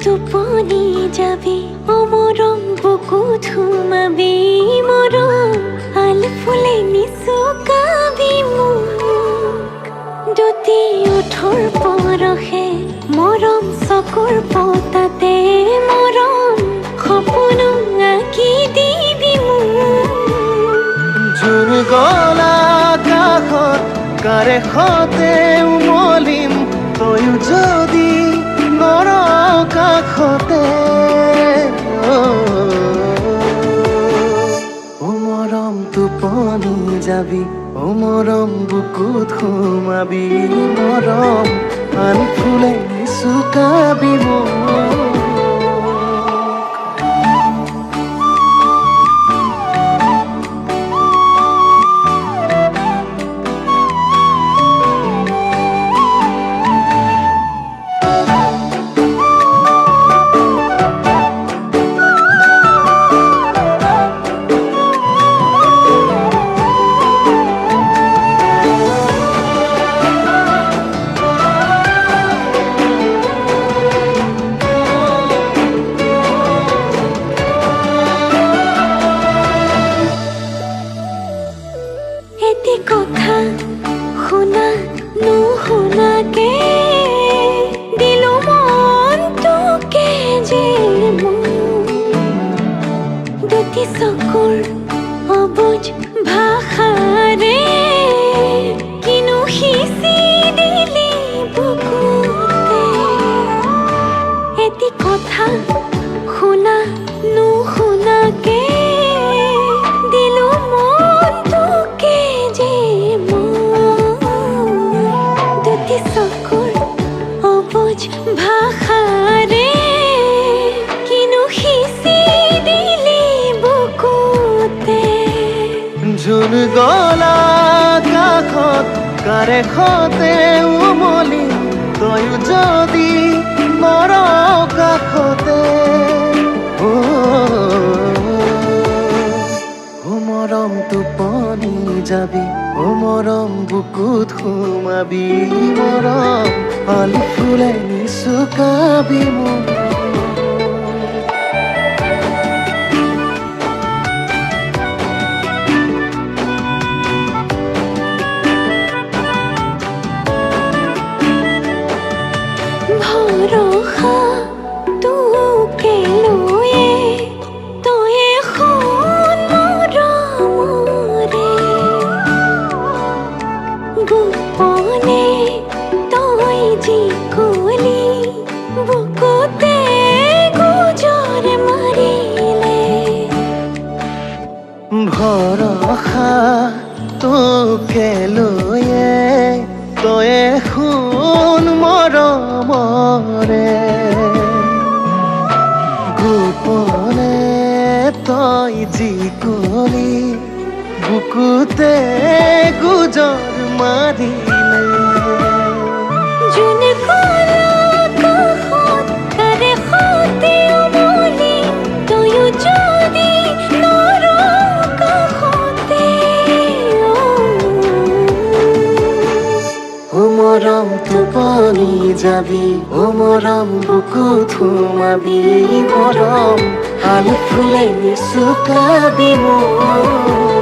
টোপনি যাবি ও মৰম বুকুত ঘুমাবি মৰম আল ফুলে নিচুকাবি মোক দুটি ওঠৰ পৰশে মৰম চকুৰ পতাতে মৰম সপোনো আঁকি দিবি মোক জোন গলা কাষত কাৰেখতে উমলিম তয়ো যদি নৰ কাষতে ও মৰম টোপনি যাবি ও মৰম বুকুত সোমাবি মৰম আন ফুলে নিচুকাবি মোক এটি কথা শুনা নুশুনাকে দিলো মনটোকে যে মোৰ দুটি চকুৰ অবুজ ভাষাৰে কিনো সিঁচি দিলি বুকুতে এটি কথা শুনা নুশুনাকে দিলো মনটোকে যে মোৰ দুটি চকুৰ অবুজ ভাষাৰে কিনো সিঁচি দিলি বুকুতে জোন গলা কাষত কাৰেখতে উমলি তয়ো যদি নৰ কাষতে ও মৰম টোপনি যাবি ও মৰম বুকুত সোমাবি মৰম আল ফুলে নিচুকাবি মোক ভৰসা তোকে লৈয়ে তয়ে সোণ মৰমৰে গোপনে তই যি কলি বুকুতে গুজৰ মাৰিলে ভৰসা তোকে লৈয়ে তয়ে সোণ মৰমৰে গোপনে তই যি কলি বুকুতে গুজৰ মাৰিলে জোন গলা কাষত কাৰেখতে উমলি তয়ো যদি নৰ কাষতে ও মৰম টোপনি যাবি ও মৰম বুকুত সোমাবি মৰম আল ফুলে নিচুকাবি মোক